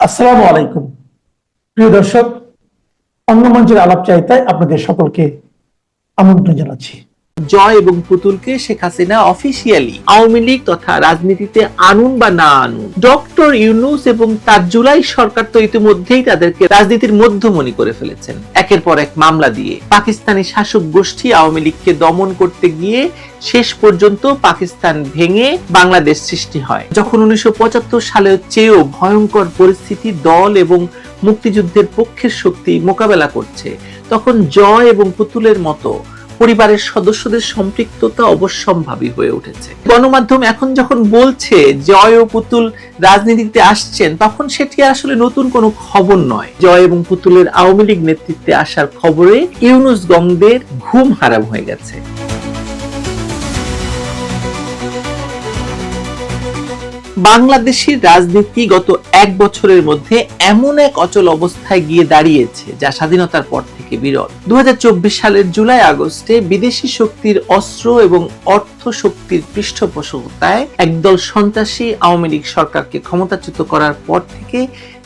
আসসালামু আলাইকুম প্রিয় দর্শক, অঙ্গমঞ্চের আলাপচারিতায় আপনাদের সকলকে আমন্ত্রণ জানাচ্ছি। জয় এবং পুতুলকে শেখ হাসিনা অফিসিয়ালি আওয়ামী লীগ তথা রাজনীতিতে আনুন বা না আনুন, ডক্টর ইউনূস এবং তার জুলাই সরকার তো ইতিমধ্যেই তাদেরকে রাজনীতির মধ্যমণি করে ফেলেছেন। একের পর এক মামলা দিয়ে পাকিস্তানি শাসক গোষ্ঠী আওয়ামী লীগকে দমন করতে গিয়ে শেষ পর্যন্ত পাকিস্তান ভেঙে বাংলাদেশ সৃষ্টি হয়। যখন 1975 সালের চেয়েও ভয়ঙ্কর পরিস্থিতি দল এবং মুক্তিযুদ্ধের পক্ষের শক্তি মোকাবেলা করছে, তখন জয় এবং পুতুলের মতো পরিবারের সদস্যদের সম্পৃক্ততা অবশ্যম্ভাবী হয়ে উঠেছে। গণমাধ্যম এখন যখন বলছে জয় ও পুতুল রাজনীতিতে আসছেন, তখন সেটি আসলে নতুন কোনো খবর নয়। জয় এবং পুতুলের আওয়ামী লীগ নেতৃত্বে আসার খবরে ইউনূস গংদের ঘুম হারাম হয়ে গেছে। বাংলাদেশের রাজনীতি গত এক বছরের মধ্যে এমন এক অচল অবস্থায় গিয়ে দাঁড়িয়েছে যা স্বাধীনতার পর থেকে বিরল। 2024 সালের জুলাই আগস্টে বিদেশি শক্তির অস্ত্র এবং অর্থ শক্তির পৃষ্ঠপোষকতায় একদল সন্ত্রাসী আওয়ামী লীগ সরকারকে ক্ষমতাচ্যুত করার পর থেকে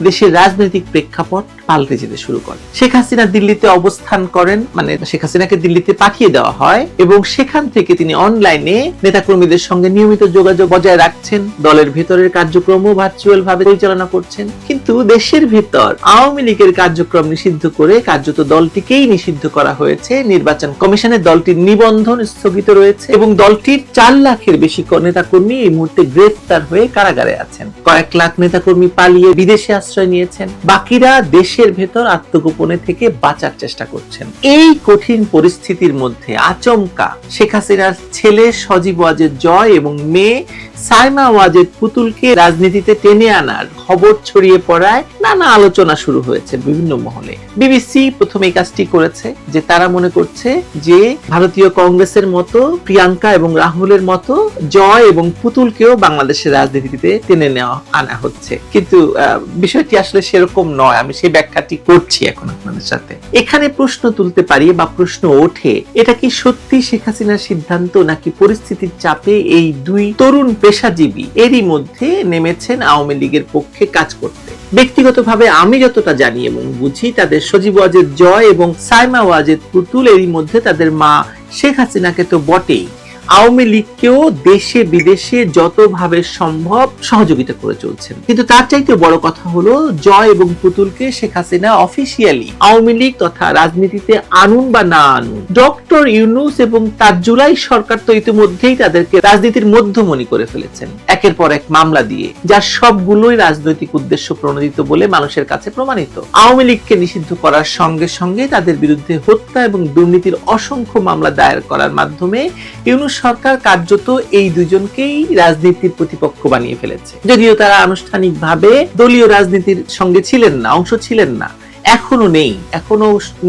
দেশের রাজনৈতিক প্রেক্ষাপট পাল্টে যেতে শুরু করে। শেখ হাসিনা দিল্লিতে অবস্থান করেন, মানে শেখ হাসিনাকে দিল্লিতে পাঠিয়ে দেওয়া হয় এবং সেখান থেকে তিনি অনলাইনে নেতাকর্মীদের সঙ্গে নিয়মিত যোগাযোগ বজায় রাখছেন, দলের ভেতরের কার্যক্রমও ভার্চুয়াল ভাবে পরিচালনা করছেন। কিন্তু দেশের ভেতর আওয়ামী লীগের কার্যক্রম নিষিদ্ধ করে কার্যত দলটিকেই নিষিদ্ধ করা হয়েছে। নির্বাচন কমিশনের দলটির নিবন্ধন স্থগিত রয়েছে এবং দলটির 4 লাখের বেশি নেতাকর্মী এই মুহূর্তে গ্রেফতার হয়ে কারাগারে আছেন। কয়েক লাখ নেতাকর্মী পালিয়ে বিদেশে আশ্রয় নিয়েছেন, বাকিরা দেশের ভেতর আত্মগোপনে থেকে বাঁচার চেষ্টা করছেন। এই কঠিন পরিস্থিতির মধ্যে আচমকা শেখ হাসিনার ছেলে সজীব ওয়াজেদ জয় এবং মেয়ে সাইমা ওয়াজেদ পুতুলকে রাজনীতিতে টেনে আনার খবর ছড়িয়ে পড়ায় নানা আলোচনা শুরু হয়েছে বিভিন্ন মহলে। বিবিসি প্রথমে এই কাজটি করেছে যে তারা মনে করছে যে ভারতীয় কংগ্রেসের মতো প্রিয়াঙ্কা এবং রাহুলের মতো জয় এবং পুতুলকেও বাংলাদেশের রাজনীতিতে টেনে আনা হচ্ছে, কিন্তু বিষয়টি আসলে সেরকম নয়। আমি সেই ব্যাখ্যাটি করছি এখন আপনাদের সাথে। এখানে প্রশ্ন তুলতে পারি বা প্রশ্ন ওঠে, এটা কি সত্যি শেখ হাসিনার সিদ্ধান্ত নাকি পরিস্থিতির চাপে এই দুই তরুণ পেশাজীবী এরই মধ্যে নেমেছেন আওয়ামী লীগের পক্ষে কাজ করতে? ব্যক্তিগতভাবে আমি যতটা জানি এবং বুঝি, তাদের সজীব ওয়াজেদ জয় এবং সাইমা ওয়াজেদ পুতুল এরই মধ্যে তাদের মা শেখ হাসিনাকে তো বটেই, আওয়ামী লীগকেও দেশে বিদেশে যতভাবে সম্ভব সহযোগিতা করে চলছেন। কিন্তু তার চাইতে বড় কথা হলো জয় এবং পুতুলকে শেখ হাসিনা অফিসিয়ালি আওয়ামী লীগ তথা রাজনীতিতে আনুন বা না আনুন, ডক্টর ইউনূস এবং তার জুলাই সরকার তো ইতিমধ্যেই তাদেরকে রাজনীতির মধ্যমণি করে ফেলেছেন একের পর এক মামলা দিয়ে, যার সবগুলোই রাজনৈতিক উদ্দেশ্য প্রণোদিত বলে মানুষের কাছে প্রমাণিত। আওয়ামী লীগকে নিষিদ্ধ করার সঙ্গে সঙ্গে তাদের বিরুদ্ধে হত্যা এবং দুর্নীতির অসংখ্য মামলা দায়ের করার মাধ্যমে ইউনূস সরকার কার্যত এই দুজনকেই রাজনীতির প্রতিপক্ষ বানিয়ে ফেলেছে। যদিও তারা আনুষ্ঠানিকভাবে দলীয় রাজনীতির সঙ্গে ছিলেন না, অংশ ছিলেন না, এখনো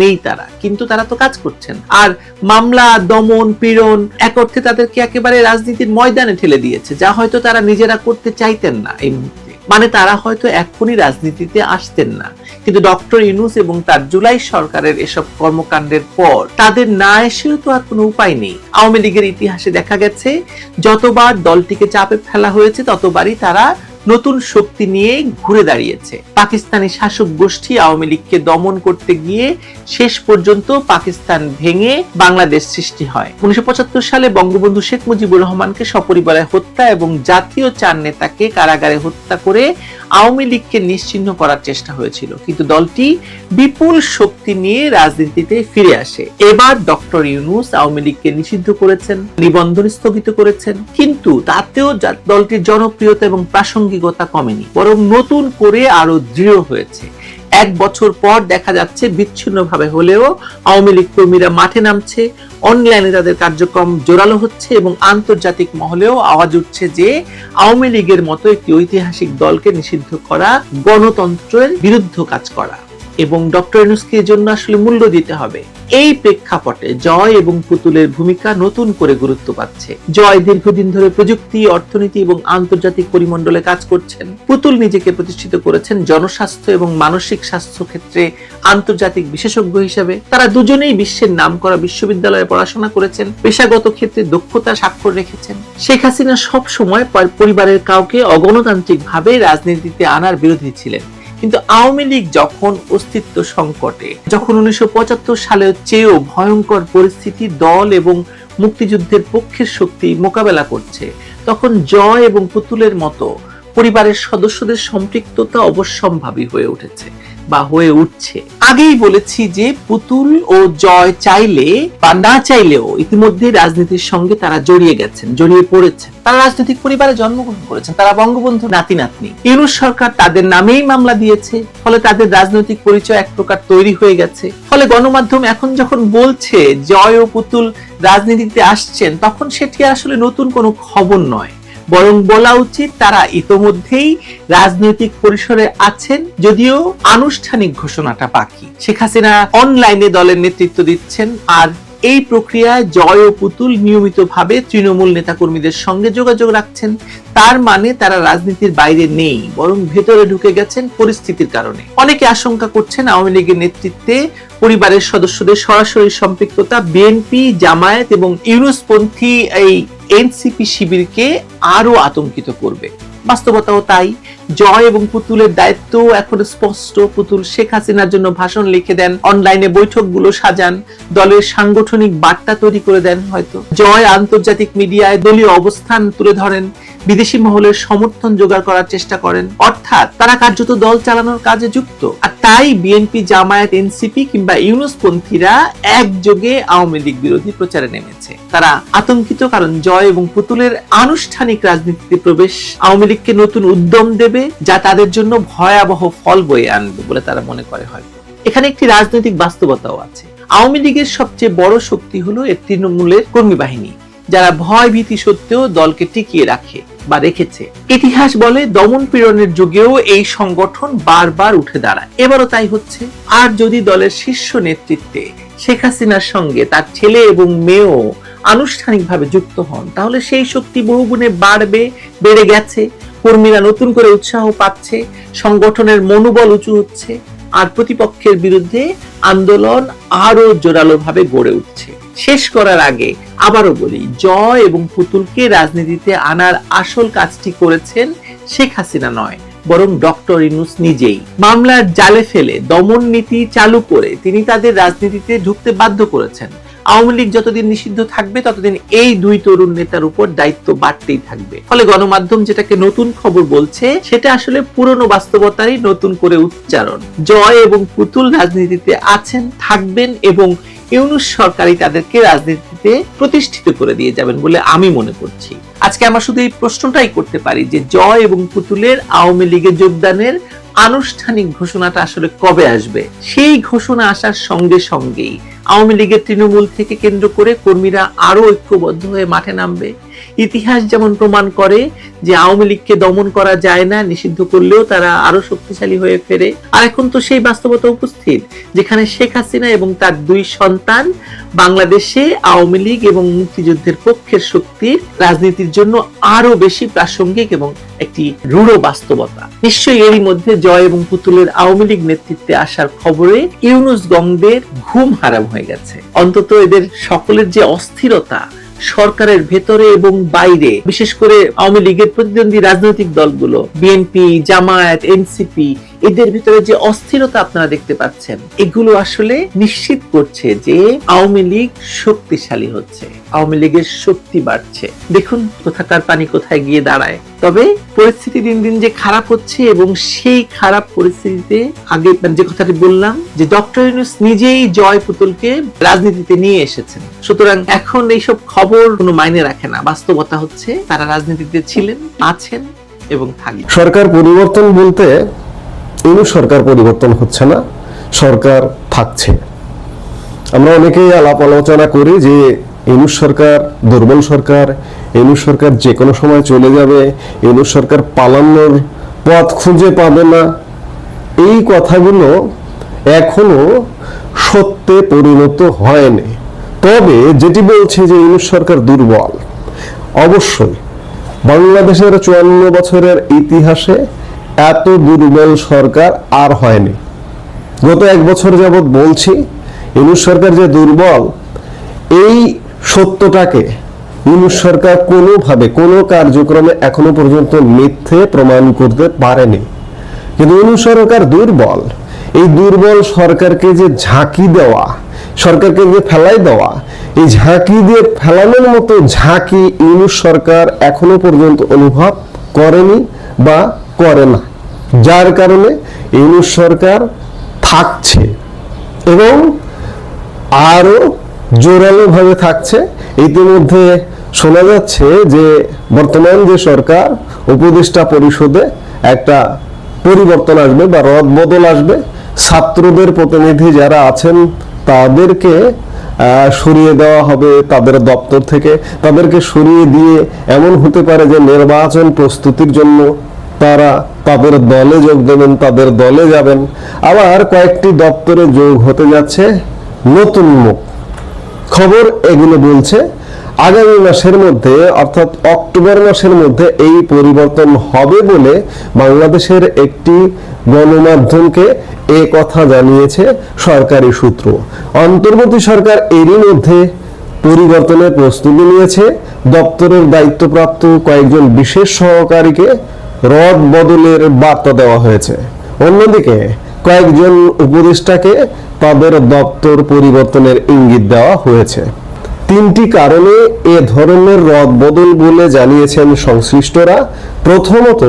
নেই তারা, কিন্তু তারা তো কাজ করছেন। আর মামলা, দমন, পীড়ন এক অর্থে তাদেরকে একেবারে রাজনীতির ময়দানে ঠেলে দিয়েছে, যা হয়তো তারা নিজেরা করতে চাইতেন না এই মুহূর্তে। মানে তারা হয়তো এখনই রাজনীতিতে আসতেন না, কিন্তু ডক্টর ইউনূস এবং তার জুলাই সরকারের এসব কর্মকাণ্ডের পর তাদের না এসেও তো আর কোনো উপায় নেই। আওয়ামী লীগের ইতিহাসে দেখা গেছে যতবার দলটিকে চাপে ফেলা হয়েছে ততবারই তারা নতুন শক্তি নিয়ে ঘুরে দাঁড়িয়েছে। পাকিস্তানি শাসক গোষ্ঠী আওয়ামী লীগকে দমন করতে গিয়ে শেষ পর্যন্ত পাকিস্তান ভেঙে বাংলাদেশ সৃষ্টি হয়। 1975 সালে বঙ্গবন্ধু শেখ মুজিবুর রহমানকে সপরিবারে হত্যা এবং জাতীয় 4 নেতাকে কারাগারে হত্যা করে আওয়ামী লীগকে নিশ্চিহ্ন করার চেষ্টা হয়েছিল, কিন্তু দলটি বিপুল শক্তি নিয়ে রাজনীতিতে ফিরে আসে। এবার ডক্টর ইউনূস আওয়ামী লীগকে নিষিদ্ধ করেছেন, নিবন্ধন স্থগিত করেছেন, কিন্তু তাতেও দলটির জনপ্রিয়তা এবং প্রাসঙ্গিকতা কমেনি, বরং নতুন করে আরো দৃঢ় হয়েছে। 1 বছর পর দেখা যাচ্ছে বিচ্ছিন্নভাবে হলেও আওয়ামী লীগ কর্মীরা মাঠে নামছে, অনলাইনে তাদের কার্যক্রম জোরালো হচ্ছে এবং আন্তর্জাতিক মহলেও আওয়াজ উঠছে যে আওয়ামী লীগের মতো একটি ঐতিহাসিক দলকে নিষিদ্ধ করা গণতন্ত্রের বিরুদ্ধে কাজ করা এবং ডক্টর ইউনূসকে এর জন্য আসলে মূল্য দিতে হবে। এই প্রেক্ষাপটে জয় এবং পুতুলের ভূমিকা নতুন করে গুরুত্ব পাচ্ছে। জয় দীর্ঘদিন ধরে প্রযুক্তি, অর্থনীতি এবং আন্তর্জাতিক পরিমণ্ডলে কাজ করছেন। পুতুল নিজেকে প্রতিষ্ঠিত করেছেন জনস্বাস্থ্য এবং মানসিক স্বাস্থ্য ক্ষেত্রে আন্তর্জাতিক বিশেষজ্ঞ হিসেবে। তারা দুজনেই বিশ্বের নামকরা বিশ্ববিদ্যালয়ে পড়াশোনা করেছেন, পেশাগত ক্ষেত্রে দক্ষতা স্বাক্ষর রেখেছেন। শেখ হাসিনা সব সময় পরিবারের কাউকে অগণতান্ত্রিক ভাবে রাজনীতিতে আনার বিরোধী ছিলেন। কিন্তু আওয়ামী লীগ যখন অস্তিত্ব সংকটে, যখন 1975 সালের চেয়েও ভয়ঙ্কর পরিস্থিতি দল এবং মুক্তিযুদ্ধের পক্ষের শক্তি মোকাবেলা করছে, তখন জয় এবং পুতুলের মতো পরিবারের সদস্যদের সম্পৃক্ততা অবশ্যম্ভাবী হয়ে উঠেছে বা হয়ে উঠছে। আগেই বলেছি যে পুতুল ও জয় চাইলে বা না চাইলেও ইতিমধ্যে রাজনীতির সঙ্গে তারা জড়িয়ে গেছেন, জড়িয়ে পড়েছেন। তারা রাজনৈতিক পরিবারে জন্মগ্রহণ করেছেন, তারা বঙ্গবন্ধু নাতি নাতনি। ইউনূস সরকার তাদের নামেই মামলা দিয়েছে, ফলে তাদের রাজনৈতিক পরিচয় এক প্রকার তৈরি হয়ে গেছে। ফলে গণমাধ্যম এখন যখন বলছে জয় ও পুতুল রাজনীতিতে আসছেন, তখন সেটি আসলে নতুন কোনো খবর নয়, বরং বলা উচিত তারা ইতোমধ্যেই রাজনৈতিক পরিসরে আছেন, যদিও আনুষ্ঠানিক ঘোষণাটা বাকি। শেখ হাসিনা অনলাইনে দলের নেতৃত্ব দিচ্ছেন, আর এই প্রক্রিয়ায় জয় ও পুতুল নিয়মিতভাবে তৃণমূল নেতাকর্মীদের সঙ্গে যোগাযোগ রাখছেন। তার মানে তারা রাজনীতির বাইরে নেই, বরং ভেতরে ঢুকে গেছেন পরিস্থিতির কারণে। অনেকে আশঙ্কা করছেন আওয়ামী লীগের নেতৃত্বে পরিবারের সদস্যদের সরাসরি সম্পৃক্ততা বিএনপি, জামায়াত এবং ইউনূসপন্থী এই এনসিপি শিবিরকে আরো আতঙ্কিত করবে। বাস্তবতাও তাই। জয় এবং পুতুলের দায়িত্ব এখন স্পষ্ট। পুতুল শেখ হাসিনার জন্য ভাষণ লিখে দেন, অনলাইনে বৈঠকগুলো সাজান, দলের সাংগঠনিক বার্তা তৈরি করে দেন। হয়তো জয় আন্তর্জাতিক মিডিয়ায় দলীয় অবস্থান তুলে ধরেন, বিদেশি মহলের সমর্থন জোগাড় করার চেষ্টা করেন, অর্থাৎ তারা কার্যত দল চালানোর কাজে যুক্ত। আর তাই বিএনপি, জামায়াত, এনসিপি কিংবা ইউনূসপন্থীরা একযোগে আওয়ামী লীগ বিরোধী প্রচারে নেমেছে। তারা আতঙ্কিত কারণ জয় এবং পুতুলের আনুষ্ঠানিক রাজনীতিতে প্রবেশ আওয়ামী লীগকে নতুন উদ্যম দেবে, যা তাদের জন্য ভয়াবহ ফল বয়ে আনবে বলে তারা মনে করে। হয়তো এখানে একটি রাজনৈতিক বাস্তবতাও আছে। আওয়ামী লীগের সবচেয়ে বড় শক্তি হলো এর তৃণমূলের কর্মী বাহিনী, যারা ভয় ভীতি সত্ত্বেও দলকে টিকিয়ে রাখে বা রেখেছে। ইতিহাস বলে দমন পীড়নের যুগেও এই সংগঠন বারবার উঠে দাঁড়ায়, এবারও তাই হচ্ছে। আর যদি দলের শীর্ষ নেতৃত্বে শেখ হাসিনার সঙ্গে তার ছেলে এবং মেয়েও আনুষ্ঠানিকভাবে যুক্ত হন, তাহলে সেই শক্তি বহুগুণে বাড়বে, বেড়ে গেছে। কর্মীরা নতুন করে উৎসাহ পাচ্ছে, সংগঠনের মনোবল উঁচু হচ্ছে, আর প্রতিপক্ষের বিরুদ্ধে আন্দোলন আরো জোরালোভাবে গড়ে উঠছে। শেষ করার আগে আবারও বলি, জয় এবং পুতুলকে রাজনীতিতে আনার আসল কাজটি করেছেন শেখ হাসিনা নয়, বরং ডক্টর ইউনূস নিজেই। মামলার জালে ফেলে দমন নীতি চালু করে তিনি তাদের রাজনীতিতে ঢুকতে বাধ্য করেছেন। আওয়ামী লীগ যতদিন নিষিদ্ধ থাকবে, ততদিন এই দুই তরুণ নেতার উপর দায়িত্ব বাড়তেই থাকবে। ফলে গণমাধ্যম যেটাকে নতুন খবর বলছে, সেটা আসলে পুরনো বাস্তবতারই নতুন করে উচ্চারণ। জয় এবং পুতুল রাজনীতিতে আছেন, থাকবেন, এবং ইউনূস সরকারই তাদেরকে রাজনীতিতে প্রতিষ্ঠিত করে দিয়ে যাবেন বলে আমি মনে করছি। আজকে আমরা শুধু এই প্রশ্নটাই করতে পারি যে জয় এবং পুতুলের আওয়ামী লীগে যোগদানের আনুষ্ঠানিক ঘোষণাটা আসলে কবে আসবে। সেই ঘোষণা আসার সঙ্গে সঙ্গেই আওয়ামী লীগের তৃণমূল থেকে কেন্দ্র করে কর্মীরা আরো ঐক্যবদ্ধ হয়ে মাঠে নামবে। ইতিহাস যেমন প্রমাণ করে যে আওয়ামী লীগকে দমন করা যায় না, নিষিদ্ধ করলেও তারা আরো শক্তিশালী হয়ে ফেরে। আর এখন তো সেই বাস্তবতা উপস্থিত, যেখানে শেখ হাসিনা এবং তার দুই সন্তান বাংলাদেশে আওয়ামী লীগ এবং মুক্তিযুদ্ধের পক্ষের শক্তির রাজনীতির জন্য আরো বেশি প্রাসঙ্গিক এবং একটি রূঢ় বাস্তবতা। নিশ্চয়ই এরই মধ্যে জয় এবং পুতুলের আওয়ামী লীগ নেতৃত্বে আসার খবরে ইউনূস গংদের ঘুম হারাম হয়ে গেছে। অন্তত এদের সকলের যে অস্থিরতা সরকারের ভেতরে এবং বাইরে, বিশেষ করে আওয়ামী লীগের প্রতিদ্বন্দ্বী রাজনৈতিক দলগুলো বিএনপি, জামায়াত, এনসিপি, এদের ভিতরে যে অস্থিরতা আপনারা দেখতে পাচ্ছেন, এগুলো আসলে নিশ্চিত করছে যে আওয়ামী লীগ শক্তিশালী হচ্ছে, আওয়ামী লীগের শক্তি বাড়ছে। দেখুন কোথাকার পানি কোথায় গিয়ে দাঁড়ায়। তবে পরিস্থিতি দিন দিন যে খারাপ হচ্ছে, এবং সেই খারাপ পরিস্থিতিতে আগে যে কথাটি বললাম যে ডক্টর ইউনূস নিজেই জয় পুতুলকে রাজনীতিতে নিয়ে এসেছেন। সুতরাং এখন এইসব খবর কোনো মাইনে রাখে না। বাস্তবতা হচ্ছে তারা রাজনীতিতে ছিলেন, আছেন এবং থাকবেন। সরকার পরিবর্তন বলতে ইউনূস সরকার পরিবর্তন হচ্ছে না, সরকার থাকছে। আমরা অনেকেই আলাপ আলোচনা করি যে ইউনূস সরকার দুর্বল সরকার, ইউনূস সরকার যে কোনো সময় চলে যাবে, ইউনূস সরকার পালানোর পথ খুঁজে পাবে না। এই কথাগুলো এখনো সত্যে পরিণত হয়নি। তবে যেটি বলছে যে ইউনূস সরকার দুর্বল, অবশ্যই বাংলাদেশের 54 বছরের ইতিহাসে এত দুর্বল সরকার আর হয়নি। গত 1 বছর যাবৎ বলছি ইউনূস সরকার যে দুর্বল, এই সত্যটাকে ইউনূস সরকার কোনোভাবে কোনো কার্যক্রমে এখনো পর্যন্ত মিথ্যে প্রমাণ করতে পারেনি। কিন্তু ইউনূস সরকার দুর্বল। এই দুর্বল সরকারকে যে ঝাঁকি দেওয়া, সরকারকে যে ফেলাই দেওয়া, এই ঝাঁকি দিয়ে ফেলানোর মতো ঝাঁকি ইউনূস সরকার এখনো পর্যন্ত অনুভব করেনি বা করে না, যার কারণে ইউনূস সরকার থাকছে এবং আরো জোরালো ভাবে থাকছে। ইতিমধ্যে শোনা যাচ্ছে যে বর্তমান যে সরকার, উপদেষ্টা পরিষদে একটা পরিবর্তন আসবে বা রদবদল আসবে। ছাত্রদের প্রতিনিধি যারা আছেন তাদেরকে সরিয়ে দেওয়া হবে তাদের দপ্তর থেকে। তাদেরকে সরিয়ে দিয়ে এমন হতে পারে যে নির্বাচন প্রস্তুতির জন্য তারা তাদের দলে যোগ দেবেন, তাদের দলে যাবেন। আবার কয়েকটি দপ্তরে যোগ হতে যাচ্ছে নতুন মুখ। খবর এগুলো বলছে আগামী মাসের মধ্যে, অর্থাৎ অক্টোবর মাসের মধ্যে এই পরিবর্তন হবে বলে বাংলাদেশের একটি গণমাধ্যমকে এ কথা জানিয়েছে সরকারি সূত্র। অন্তর্বর্তী সরকার এরই মধ্যে পরিবর্তনের প্রস্তুতি নিয়েছে। দপ্তরের দায়িত্বপ্রাপ্ত কয়েকজন বিশেষ সহকারীকে রদ বদলের বার্তা দেওয়া হয়েছে। অন্যদিকে কয়েকজন উপদেষ্টাকে তাদের দপ্তর পরিবর্তনের ইঙ্গিত দেওয়া হয়েছে। তিনটি কারণে এ ধরনের রদবদল বলে জানিয়েছেন সংশ্লিষ্টরা। প্রথমত,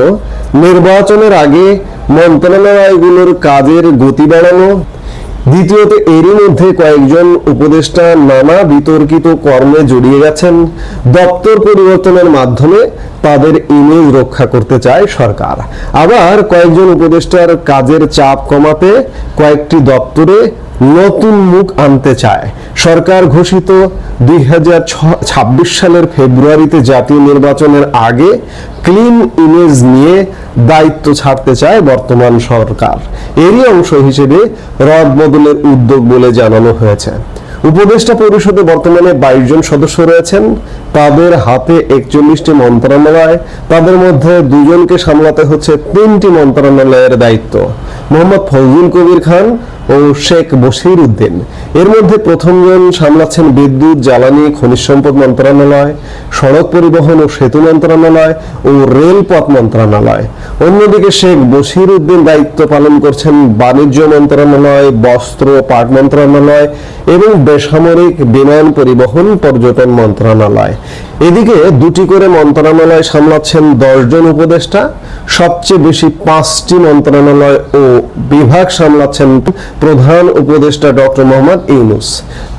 নির্বাচনের আগে মন্ত্রণালয়গুলোর কাজের গতি বাড়ানো। দ্বিতীয়ত, এরই মধ্যে কয়েকজন উপদেষ্টা নানা বিতর্কিত কর্মে জড়িয়ে গেছেন। দপ্তর পরিবর্তনের মাধ্যমে তাদের ইমেজ রক্ষা করতে চায় সরকার। আবার কয়েকজন উপদেষ্টার কাজের চাপ কমাতে কয়েকটি দপ্তরে নতুন মুখ আনতে চায়। সরকার ঘোষিত 2026 সালের ফেব্রুয়ারিতে জাতীয় নির্বাচনের আগে ক্লিন ইমেজ নিয়ে দায়িত্ব ছাড়তে চায় বর্তমান সরকার। এরই অংশ হিসেবে রদবদলের উদ্যোগ বলে জানানো হয়েছে। উপদেষ্টা পরিষদে বর্তমানে 22 জন সদস্য রয়েছেন। তাদের হাতে 41টি মন্ত্রণালয়। তাদের মধ্যে 2 জনকে সামলাতে হচ্ছে 3টি মন্ত্রণালয়ের দায়িত্ব, মোহাম্মদ ফজলুল কবির খান ও শেখ বশির উদ্দিন। এর মধ্যে প্রথম জন সামলাচ্ছেন বিদ্যুৎ, জ্বালানি, খনিজ সম্পদ মন্ত্রণালয়, সড়ক পরিবহন ও সেতু মন্ত্রণালয় ও রেলপথ মন্ত্রণালয়। অন্যদিকে শেখ বশির উদ্দিন দায়িত্ব পালন করছেন বাণিজ্য মন্ত্রণালয়, বস্ত্র, পাট মন্ত্রণালয় এবং বেসামরিক বিমান পরিবহন পর্যটন মন্ত্রণালয়। এদিকে 2টি করে মন্ত্রণালয় সামলাচ্ছেন 10 জন উপদেষ্টা। সবচেয়ে বেশি 5টি মন্ত্রণালয় ও বিভাগ সামলাচ্ছেন প্রধান উপদেষ্টা ডক্টর মোহাম্মদ ইউনূস।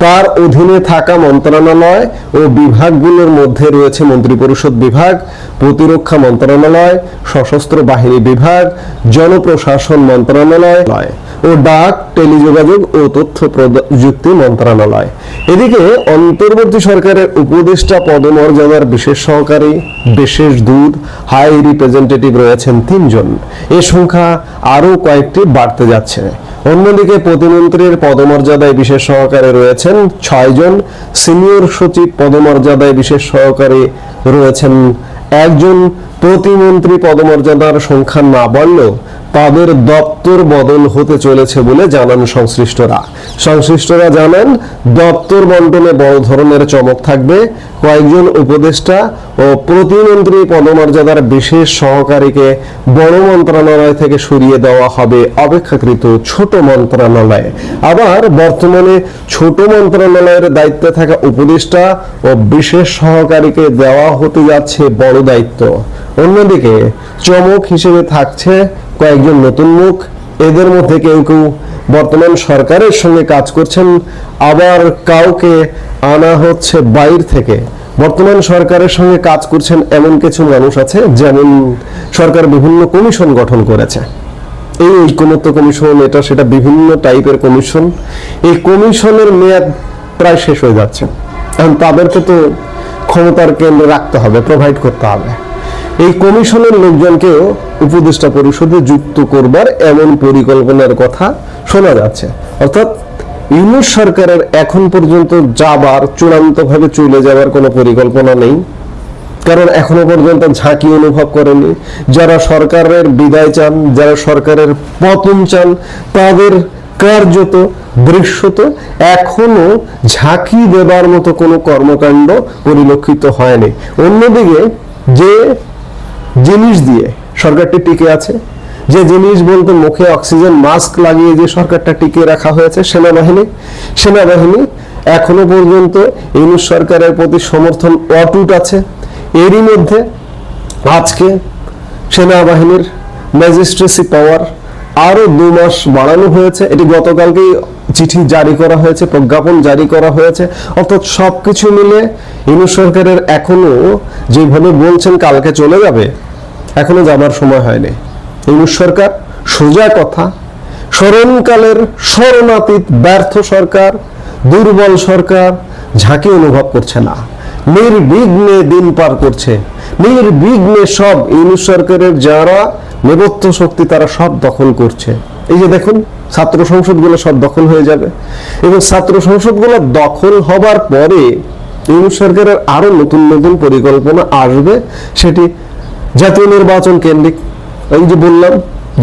তার অধীনে থাকা মন্ত্রণালয় ও বিভাগগুলোর মধ্যে রয়েছে মন্ত্রিপরিষদ বিভাগ, প্রতিরক্ষা মন্ত্রণালয়, সশস্ত্র বাহিনী বিভাগ, জনপ্রশাসন মন্ত্রণালয় ও ডাক, টেলিযোগাযোগ ও তথ্য প্রযুক্তি মন্ত্রণালয়। এদিকে অন্তর্বর্তী সরকারের উপদেষ্টা পদমর্যাদার বিশেষ সহকারী, বিশেষ দূত, হাই রিপ্রেজেন্টেটিভ রয়েছেন 3 জন। এ সংখ্যা আরো কয়েকটি বাড়তে যাচ্ছে। অন্যদিকে প্রতিমন্ত্রীর পদমর্যাদায় বিশেষ সহকারী রয়েছেন 6 জন। সিনিয়র সচিব পদমর্যাদায় বিশেষ সহকারী রয়েছেন 1 জন। প্রতিমন্ত্রী পদমর্যাদার সংখ্যা না বাড়লেও তাদের দপ্তর বদল হতে চলেছে বলে জানান সংশ্লিষ্টরা। সংশ্লিষ্টরা জানান, দপ্তর বন্টনে বড় ধরনের চমক থাকবে। কয়েকজন উপদেষ্টা ও প্রতিমন্ত্রী পদমর্যাদার বিশেষ সহকারীকে বড় মন্ত্রণালয় থেকে সরিয়ে দেওয়া হবে অপেক্ষাকৃত ছোট মন্ত্রণালয়ে। আবার বর্তমানে ছোট মন্ত্রণালয়ের দায়িত্বে থাকা উপদেষ্টা ও বিশেষ সহকারীকে দেওয়া হতে যাচ্ছে বড় দায়িত্ব। অন্যদিকে চমক হিসেবে থাকছে কয়েকজন নতুন মুখ। এদের মধ্যে কেউ কেউ বর্তমান সরকারের সঙ্গে কাজ করছেন, আবার কাউকে আনা হচ্ছে বাইর থেকে। বর্তমান সরকারের সঙ্গে কাজ করছেন এমন কিছু মানুষ আছে, যেমন সরকার বিভিন্ন কমিশন গঠন করেছে, এই ঐকমত্য কমিশন, এটা সেটা বিভিন্ন টাইপের কমিশন। এই কমিশনের মেয়াদ প্রায় শেষ হয়ে যাচ্ছে। এখন তাদেরকে তো ক্ষমতার কেন্দ্রে রাখতে হবে, প্রোভাইড করতে হবে। এই কমিশনের লোকজনকেও উপদেষ্টা পরিষদে যুক্ত করবার এমন পরিকল্পনার কথা শোনা যাচ্ছে। অর্থাৎ ইউনূস সরকারের এখন পর্যন্ত চূড়ান্তভাবে চলে যাবার কোনো পরিকল্পনা নেই, কারণ এখনো পর্যন্ত ঝাঁকি অনুভব করেনি। যারা সরকারের বিদায় চান, যারা সরকারের পতন চান, তাদের কার্যত দৃশ্যত এখনো ঝাঁকি দেবার মতো কোনো কর্মকাণ্ড পরিলক্ষিত হয়নি। অন্যদিকে যে জিনিস দিয়ে সরকারটি টিকে আছে, যে জিনিস বলতে মুখে অক্সিজেন মাস্ক লাগিয়ে যে সরকারটা টিকিয়ে রাখা হয়েছে সেনাবাহিনী এখনো পর্যন্ত ইউনূস সরকারের প্রতি সমর্থন অটুট আছে। এরই মধ্যে আজকে সেনাবাহিনীর ম্যাজিস্ট্রেসি পাওয়ার আরো 2 মাস বাড়ানো হয়েছে। এটি গতকালকেই চিঠি জারি করা হয়েছে, প্রজ্ঞাপন জারি করা হয়েছে। অর্থাৎ সবকিছু মিলে ইউনূস সরকারের এখনো যেভাবে বলছেন কালকে চলে যাবে, এখনো যাবার সময় হয়নি। ইউনূস সরকার, সোজা কথা, স্মরণকালের স্মরণাতীত ব্যর্থ সরকার, দুর্বল সরকার, ঝাঁকি অনুভব করছে না, নির্বিঘ্নে দিন পার করছে। নির্বিঘ্নে সব ইউনূস সরকারের যারা নেপথ্য শক্তি তারা সব দখল করছে। এই যে দেখুন, ছাত্র সংসদগুলো সব দখল হয়ে যাবে এবং ছাত্র সংসদগুলো দখল হবার পরে ইউনূস সরকারের আরো নতুন নতুন পরিকল্পনা আসবে। সেটি জাতীয় নির্বাচন কেন্দ্রিক। এই যে বললাম,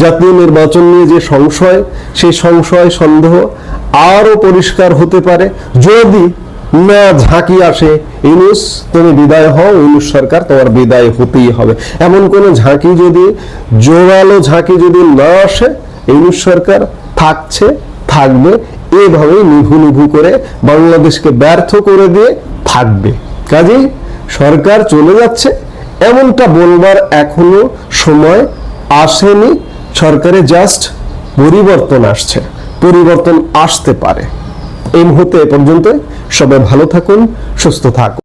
জাতীয় নির্বাচন নিয়ে যে সংশয়, সেই সংশয় সন্দেহ আরো পরিষ্কার হতে পারে যদি না ঝাঁকি আসে। ইউনূস তুমি বিদায় হও, ইউনূস সরকার তোমার বিদায় হতেই হবে। এমন কোন ঝাঁকি যদি, জোরালো ঝাঁকি যদি না আসে, ইউনূস সরকার থাকবে এভাবেই নিভু নিভু করে বাংলাদেশকে ব্যর্থ করে দিয়ে থাকবে। কাজেই সরকার চলে যাচ্ছে এমনটা বলবার এখনো সময় আসেনি। সরকারে জাস্ট পরিবর্তন আসছে, পরিবর্তন আসতে পারে। এই মুহূর্তে এ পর্যন্ত। সবাই ভালো থাকুন, সুস্থ থাকুন।